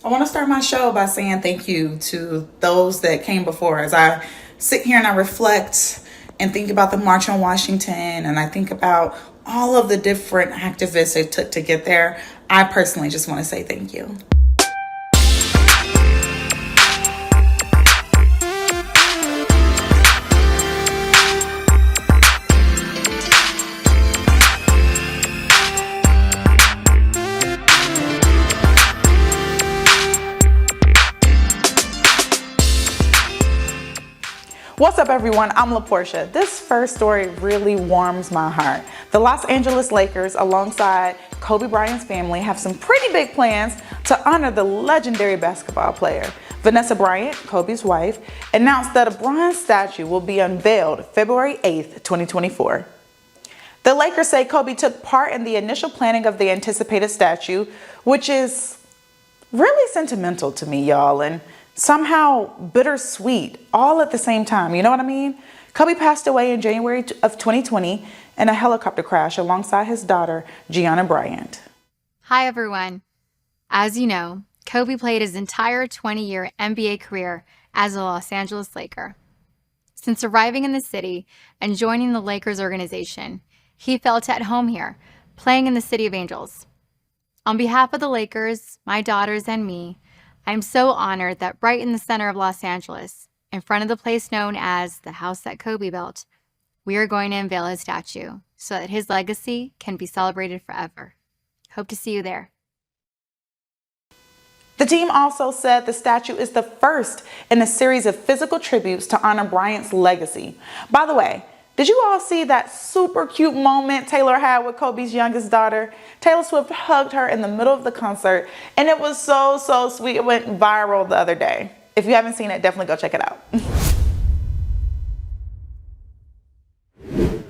I want to start my show by saying thank you to those that came before. As I sit here and I reflect and think about the March on Washington, and I think about all of the different activists it took to get there, I personally just want to say thank you. What's up, everyone? I'm LaPorsche. This first story really warms my heart. The Los Angeles Lakers, alongside Kobe Bryant's family, have some pretty big plans to honor the legendary basketball player. Vanessa Bryant, Kobe's wife, announced that a bronze statue will be unveiled February 8th, 2024. The Lakers say Kobe took part in the initial planning of the anticipated statue, which is really sentimental to me, y'all, and somehow bittersweet all at the same time. You know what I mean? Kobe passed away in January of 2020 in a helicopter crash alongside his daughter, Gianna Bryant. Hi, everyone. As you know, Kobe played his entire 20-year NBA career as a Los Angeles Laker. Since arriving in the city and joining the Lakers organization, he felt at home here, playing in the City of Angels. On behalf of the Lakers, my daughters, and me, I'm so honored that right in the center of Los Angeles, in front of the place known as the house that Kobe built, we are going to unveil his statue so that his legacy can be celebrated forever. Hope to see you there. The team also said the statue is the first in a series of physical tributes to honor Bryant's legacy. By the way, did you all see that super cute moment Taylor had with Kobe's youngest daughter? Taylor Swift hugged her in the middle of the concert, and it was so sweet. It went viral the other day. If you haven't seen it, definitely go check it out.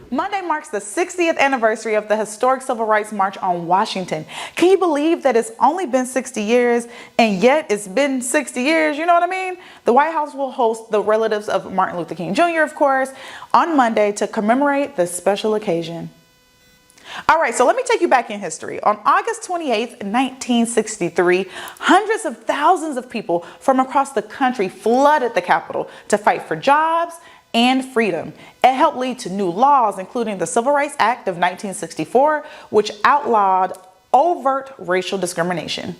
Monday marks the 60th anniversary of the historic Civil Rights March on Washington. Can you believe that it's only been 60 years and yet it's been 60 years? You know what I mean? The White House will host the relatives of Martin Luther King Jr., of course, on Monday to commemorate this special occasion. All right, so let me take you back in history. On August 28th, 1963, hundreds of thousands of people from across the country flooded the Capitol to fight for jobs and freedom. It helped lead to new laws, including the Civil Rights Act of 1964, which outlawed overt racial discrimination.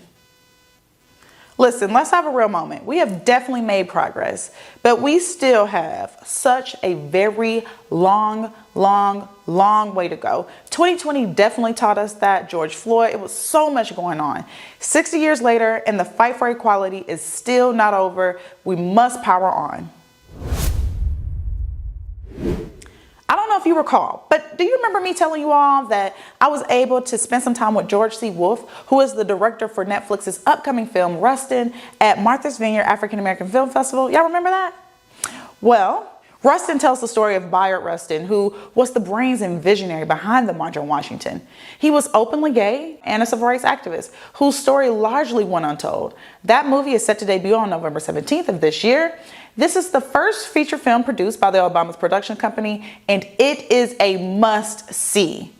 Listen, let's have a real moment. We have definitely made progress, but we still have such a very long way to go. 2020 definitely taught us that. George Floyd, it was so much going on. 60 years later, and the fight for equality is still not over. We must power on. I don't know if you recall, but do you remember me telling you all that I was able to spend some time with George C. Wolfe, who is the director for Netflix's upcoming film Rustin at Martha's Vineyard African American Film Festival? Y'all remember that? Well, Rustin tells the story of Bayard Rustin, who was the brains and visionary behind the March on Washington. He was openly gay and a civil rights activist whose story largely went untold. That movie is set to debut on November 17th of this year. This is the first feature film produced by the Obama's production company, and it is a must-see.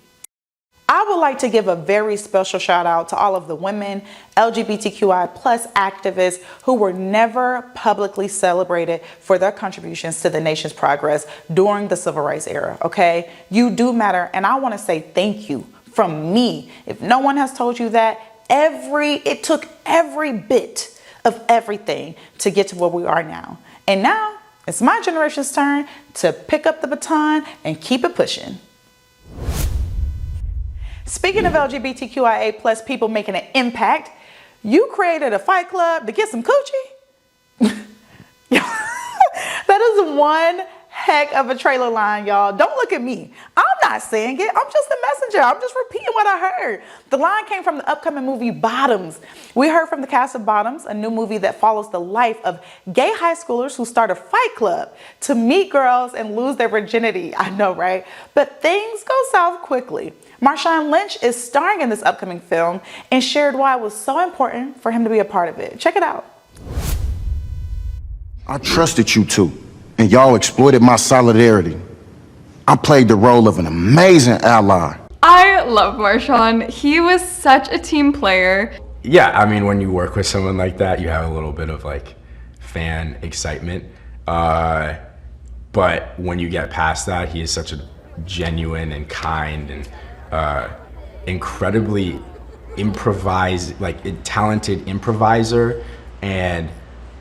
I would like to give a very special shout out to all of the women, LGBTQI plus activists who were never publicly celebrated for their contributions to the nation's progress during the civil rights era, okay? You do matter, and I want to say thank you from me. If no one has told you that, it took every bit of everything to get to where we are now. And now it's my generation's turn to pick up the baton and keep it pushing. Speaking of LGBTQIA plus people making an impact, you created a fight club to get some coochie? That is one heck of a trailer line, y'all. Don't look at me. I'm not saying it. I'm just the messenger. I'm just repeating what I heard. The line came from the upcoming movie Bottoms. We heard from the cast of Bottoms, a new movie that follows the life of gay high schoolers who start a fight club to meet girls and lose their virginity. I know, right? But things go south quickly. Marshawn Lynch is starring in this upcoming film and shared why it was so important for him to be a part of it. Check it out. I trusted you two, and y'all exploited my solidarity. I played the role of an amazing ally. I love Marshawn. He was such a team player. Yeah, I mean, when you work with someone like that, you have a little bit of like fan excitement. But when you get past that, he is such a genuine and kind and incredibly talented improviser, and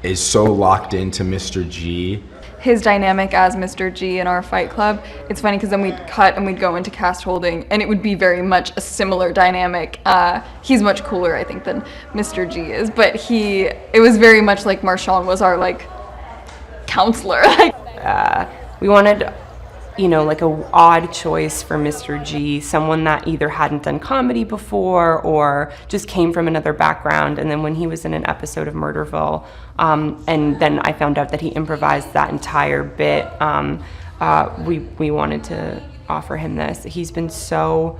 is so locked into Mr. G. His dynamic as Mr. G in our fight club, it's funny because then we'd cut and we'd go into cast holding and it would be very much a similar dynamic. He's much cooler, I think, than Mr. G is, but it was very much like Marshawn was our like counselor. We wanted, you know, like a odd choice for Mr. G, someone that either hadn't done comedy before or just came from another background. And then when he was in an episode of Murderville, and then I found out that he improvised that entire bit, we wanted to offer him this. He's been so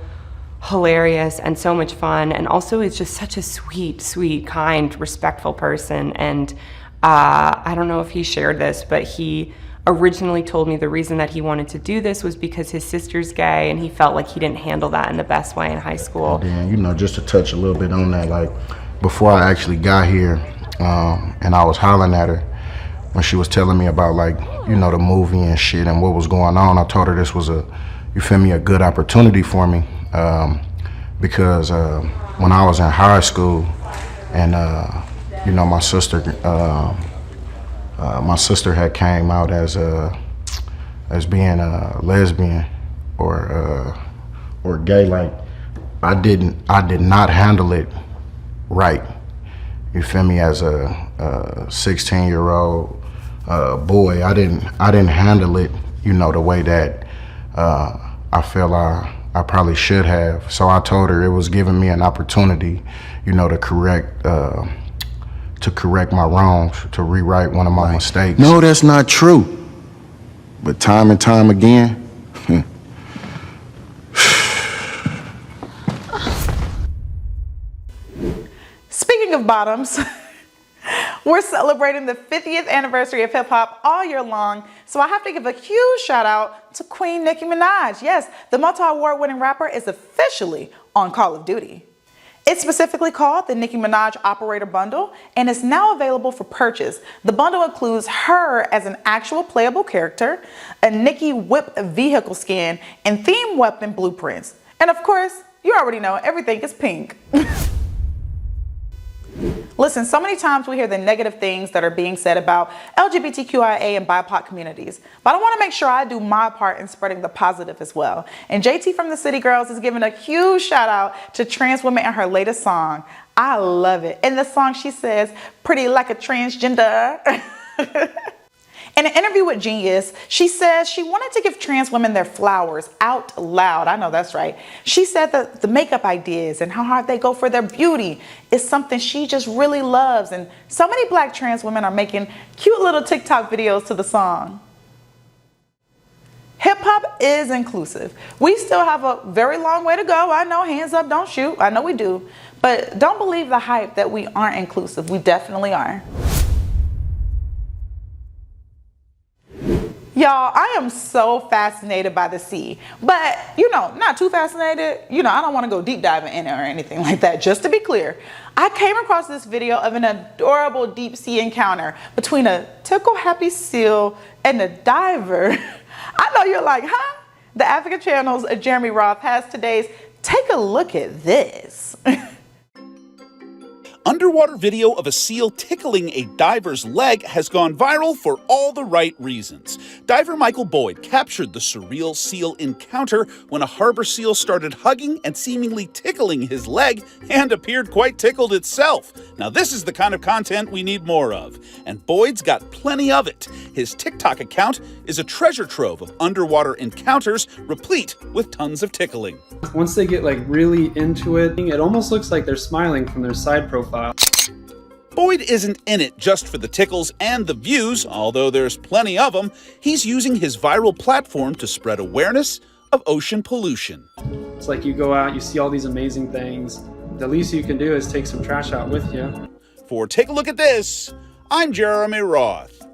hilarious and so much fun, and also is just such a sweet, kind, respectful person. And I don't know if he shared this, but he originally told me the reason that he wanted to do this was because his sister's gay and he felt like he didn't handle that in the best way in high school. And, you know, just to touch a little bit on that, like before I actually got here, and I was hollering at her when she was telling me about, like, you know, the movie and shit and what was going on. I told her this was a good opportunity for me, because when I was in high school and, you know, my sister had came out as being a lesbian or gay. Like, I did not handle it right. You feel me? As a 16-year-old boy, I didn't handle it, you know, the way that I feel I probably should have. So I told her it was giving me an opportunity, you know, to correct my wrongs, to rewrite one of my mistakes. No, that's not true. But time and time again, Speaking of bottoms, we're celebrating the 50th anniversary of hip hop all year long, so I have to give a huge shout out to Queen Nicki Minaj. Yes, the multi-award winning rapper is officially on Call of Duty. It's specifically called the Nicki Minaj Operator Bundle and is now available for purchase. The bundle includes her as an actual playable character, a Nicki Whip vehicle skin, and theme weapon blueprints. And of course, you already know everything is pink. Listen, so many times we hear the negative things that are being said about LGBTQIA and BIPOC communities, but I want to make sure I do my part in spreading the positive as well. And JT from the City Girls is giving a huge shout out to trans women in her latest song. I love it. In the song, she says, "Pretty like a transgender." In an interview with Genius, she says she wanted to give trans women their flowers out loud. I know that's right. She said that the makeup ideas and how hard they go for their beauty is something she just really loves. And so many Black trans women are making cute little TikTok videos to the song. Hip hop is inclusive. We still have a very long way to go. I know, hands up, don't shoot. I know we do. But don't believe the hype that we aren't inclusive. We definitely are. Y'all, I am so fascinated by the sea, but, you know, not too fascinated. You know, I don't want to go deep diving in it or anything like that. Just to be clear, I came across this video of an adorable deep sea encounter between a tickle-happy seal and a diver. I know you're like, huh? The Africa Channel's Jeremy Roth has today's Take a Look at This. Underwater video of a seal tickling a diver's leg has gone viral for all the right reasons. Diver Michael Boyd captured the surreal seal encounter when a harbor seal started hugging and seemingly tickling his leg and appeared quite tickled itself. Now this is the kind of content we need more of, and Boyd's got plenty of it. His TikTok account is a treasure trove of underwater encounters replete with tons of tickling. Once they get like really into it, it almost looks like they're smiling from their side profile. Boyd isn't in it just for the tickles and the views, although there's plenty of them. He's using his viral platform to spread awareness of ocean pollution. It's like you go out, you see all these amazing things. The least you can do is take some trash out with you. For Take a Look at This, I'm Jeremy Roth.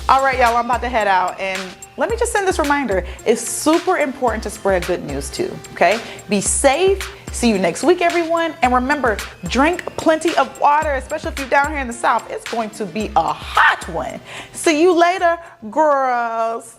All right, y'all, I'm about to head out, and let me just send this reminder. It's super important to spread good news too, okay? Be safe. See you next week, everyone. And remember, drink plenty of water, especially if you're down here in the South. It's going to be a hot one. See you later, girls.